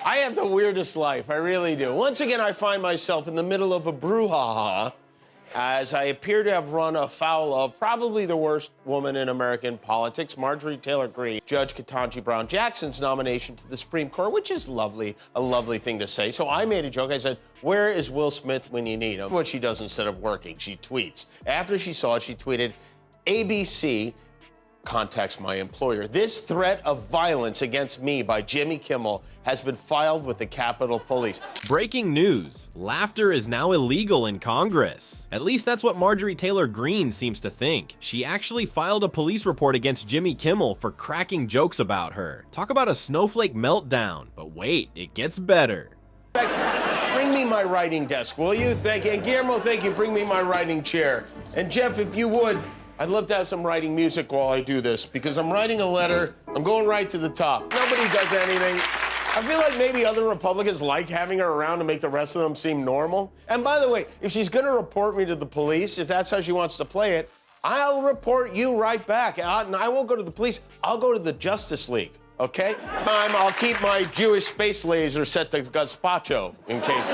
I have the weirdest life, I really do. Once again, I find myself in the middle of a brouhaha as I appear to have run afoul of probably the worst woman in American politics, Marjorie Taylor Greene, Judge Ketanji Brown Jackson's nomination to the Supreme Court, which is lovely, a lovely thing to say. So I made a joke. I said, where is Will Smith when you need him? What she does instead of working, she tweets. After she saw it, she tweeted, ABC contacts my employer. This threat of violence against me by Jimmy Kimmel has been filed with the Capitol Police. Breaking news. Laughter is now illegal in Congress. At least that's what Marjorie Taylor Greene seems to think. She actually filed a police report against Jimmy Kimmel for cracking jokes about her. Talk about a snowflake meltdown. But wait, it gets better. Bring me my writing desk, will you? Thank you. And Guillermo, thank you. Bring me my writing chair. And Jeff, if you would, I'd love to have some writing music while I do this, because I'm writing a letter. I'm going right to the top. Nobody does anything. I feel like maybe other Republicans like having her around to make the rest of them seem normal. And by the way, if she's going to report me to the police, if that's how she wants to play it, I'll report you right back. And I won't go to the police. I'll go to the Justice League, okay? I'll keep my Jewish space laser set to gazpacho in case.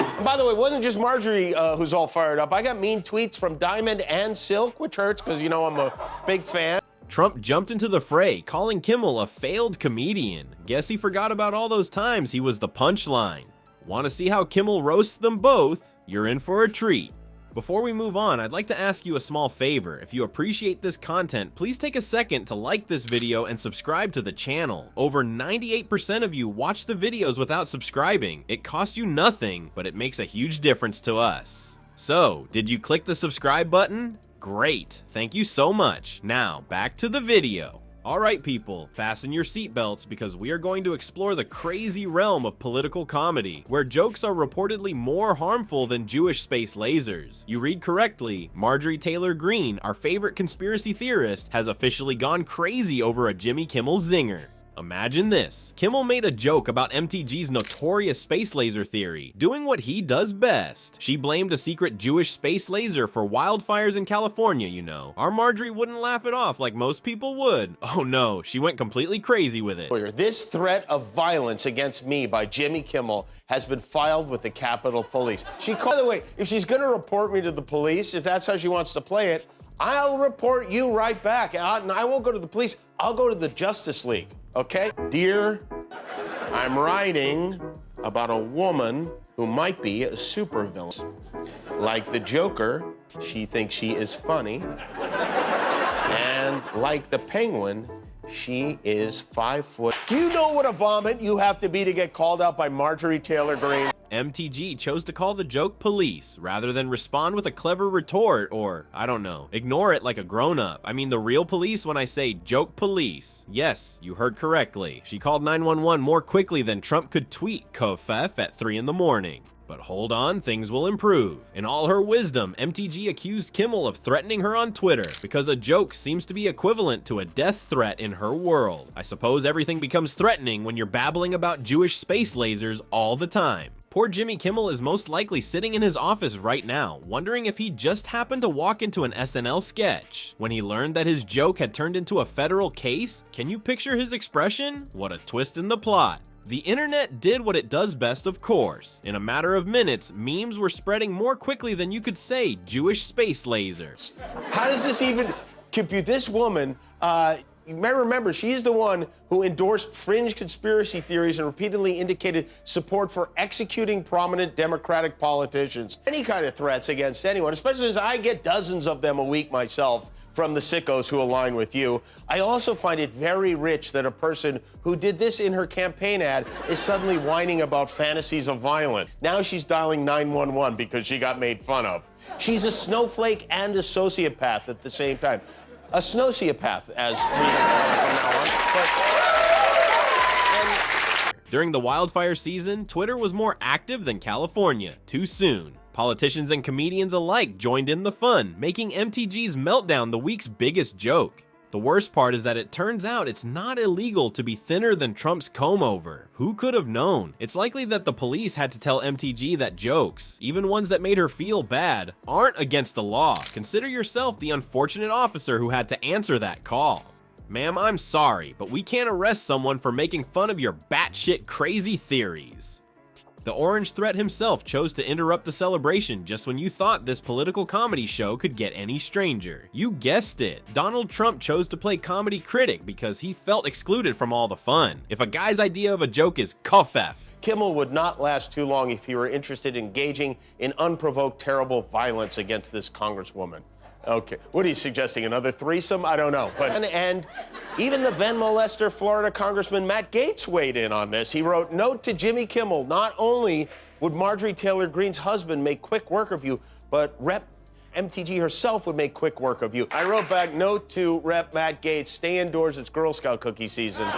And by the way, it wasn't just Marjorie who's all fired up. I got mean tweets from Diamond and Silk, which hurts because, you know, I'm a big fan. Trump jumped into the fray, calling Kimmel a failed comedian. Guess he forgot about all those times he was the punchline. Want to see how Kimmel roasts them both? You're in for a treat. Before we move on, I'd like to ask you a small favor. If you appreciate this content, please take a second to like this video and subscribe to the channel. Over 98% of you watch the videos without subscribing. It costs you nothing, but it makes a huge difference to us. So, did you click the subscribe button? Great, thank you so much. Now, back to the video. Alright people, fasten your seatbelts because we are going to explore the crazy realm of political comedy, where jokes are reportedly more harmful than Jewish space lasers. You read correctly, Marjorie Taylor Greene, our favorite conspiracy theorist, has officially gone crazy over a Jimmy Kimmel zinger. Imagine this. Kimmel made a joke about MTG's notorious space laser theory, doing what he does best. She blamed a secret Jewish space laser for wildfires in California, you know. Our Marjorie wouldn't laugh it off like most people would. Oh no, she went completely crazy with it. This threat of violence against me by Jimmy Kimmel has been filed with the Capitol Police. By the way, if she's going to report me to the police, if that's how she wants to play it, I'll report you right back. And I won't go to the police. I'll go to the Justice League. Okay? Dear, I'm writing about a woman who might be a supervillain. Like the Joker, she thinks she is funny. And like the Penguin, she is 5 foot. Do you know what a vomit you have to be to get called out by Marjorie Taylor Greene? MTG chose to call the joke police, rather than respond with a clever retort or, I don't know, ignore it like a grown-up. I mean the real police when I say joke police. Yes, you heard correctly. She called 911 more quickly than Trump could tweet Kofef at 3 in the morning. But hold on, things will improve. In all her wisdom, MTG accused Kimmel of threatening her on Twitter because a joke seems to be equivalent to a death threat in her world. I suppose everything becomes threatening when you're babbling about Jewish space lasers all the time. Poor Jimmy Kimmel is most likely sitting in his office right now, wondering if he just happened to walk into an SNL sketch. When he learned that his joke had turned into a federal case, can you picture his expression? What a twist in the plot. The internet did what it does best, of course. In a matter of minutes, memes were spreading more quickly than you could say Jewish space lasers. How does this even compute? This woman, you may remember, she's the one who endorsed fringe conspiracy theories and repeatedly indicated support for executing prominent Democratic politicians. Any kind of threats against anyone, especially since I get dozens of them a week myself from the sickos who align with you. I also find it very rich that a person who did this in her campaign ad is suddenly whining about fantasies of violence. Now she's dialing 911 because she got made fun of. She's a snowflake and a sociopath at the same time. A snowciopath, as we call it from now on. During the wildfire season, Twitter was more active than California. Too soon. Politicians and comedians alike joined in the fun, making MTG's meltdown the week's biggest joke. The worst part is that it turns out it's not illegal to be thinner than Trump's comb-over. Who could have known? It's likely that the police had to tell MTG that jokes, even ones that made her feel bad, aren't against the law. Consider yourself the unfortunate officer who had to answer that call. Ma'am, I'm sorry, but we can't arrest someone for making fun of your batshit crazy theories. The Orange Threat himself chose to interrupt the celebration just when you thought this political comedy show could get any stranger. You guessed it, Donald Trump chose to play comedy critic because he felt excluded from all the fun. If a guy's idea of a joke is kofef, Kimmel would not last too long if he were interested in engaging in unprovoked terrible violence against this congresswoman. Okay, what are you suggesting, another threesome? I don't know. But and even the then molester Florida Congressman Matt Gaetz weighed in on this. He wrote, note to Jimmy Kimmel, not only would Marjorie Taylor Greene's husband make quick work of you, but Rep. MTG herself would make quick work of you. I wrote back, note to Rep. Matt Gaetz, stay indoors, it's Girl Scout cookie season.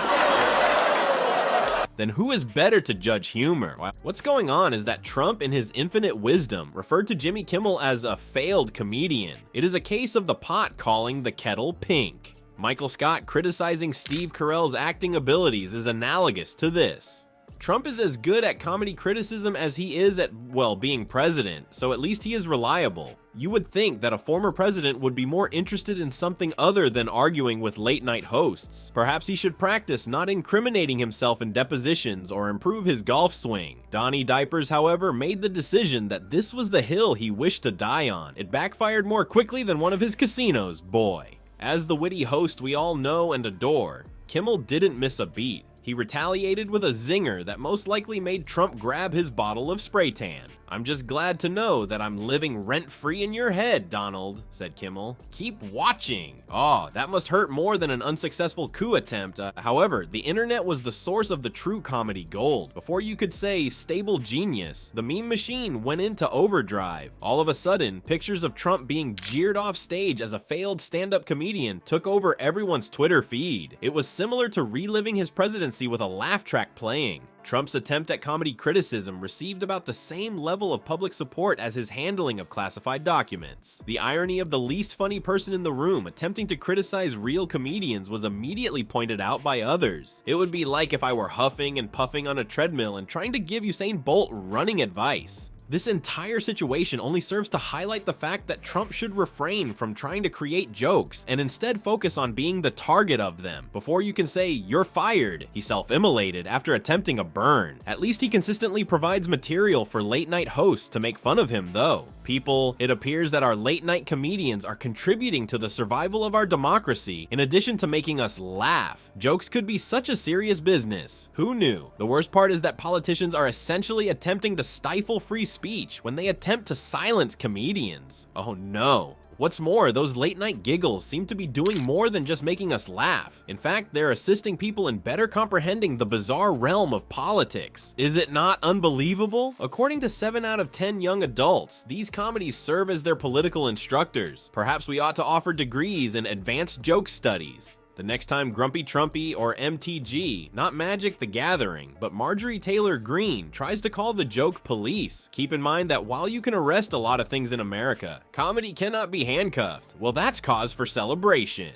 Then who is better to judge humor? What's going on is that Trump, in his infinite wisdom, referred to Jimmy Kimmel as a failed comedian. It is a case of the pot calling the kettle pink. Michael Scott criticizing Steve Carell's acting abilities is analogous to this. Trump is as good at comedy criticism as he is at, well, being president, so at least he is reliable. You would think that a former president would be more interested in something other than arguing with late-night hosts. Perhaps he should practice not incriminating himself in depositions or improve his golf swing. Donnie Diapers, however, made the decision that this was the hill he wished to die on. It backfired more quickly than one of his casinos, boy. As the witty host we all know and adore, Kimmel didn't miss a beat. He retaliated with a zinger that most likely made Trump grab his bottle of spray tan. I'm just glad to know that I'm living rent-free in your head, Donald, said Kimmel. Keep watching. Oh, that must hurt more than an unsuccessful coup attempt. However, the internet was the source of the true comedy gold. Before you could say stable genius, the meme machine went into overdrive. All of a sudden, pictures of Trump being jeered off stage as a failed stand-up comedian took over everyone's Twitter feed. It was similar to reliving his presidency with a laugh track playing. Trump's attempt at comedy criticism received about the same level of public support as his handling of classified documents. The irony of the least funny person in the room attempting to criticize real comedians was immediately pointed out by others. It would be like if I were huffing and puffing on a treadmill and trying to give Usain Bolt running advice. This entire situation only serves to highlight the fact that Trump should refrain from trying to create jokes and instead focus on being the target of them. Before you can say, you're fired, he self-immolated after attempting a burn. At least he consistently provides material for late-night hosts to make fun of him, though. People, it appears that our late-night comedians are contributing to the survival of our democracy in addition to making us laugh. Jokes could be such a serious business. Who knew? The worst part is that politicians are essentially attempting to stifle free speech when they attempt to silence comedians. Oh no. What's more, those late-night giggles seem to be doing more than just making us laugh. In fact, they're assisting people in better comprehending the bizarre realm of politics. Is it not unbelievable? According to 7 out of 10 young adults, these comedies serve as their political instructors. Perhaps we ought to offer degrees in advanced joke studies. The next time Grumpy Trumpy or MTG, not Magic the Gathering, but Marjorie Taylor Greene tries to call the joke police, keep in mind that while you can arrest a lot of things in America, comedy cannot be handcuffed. Well, that's cause for celebration.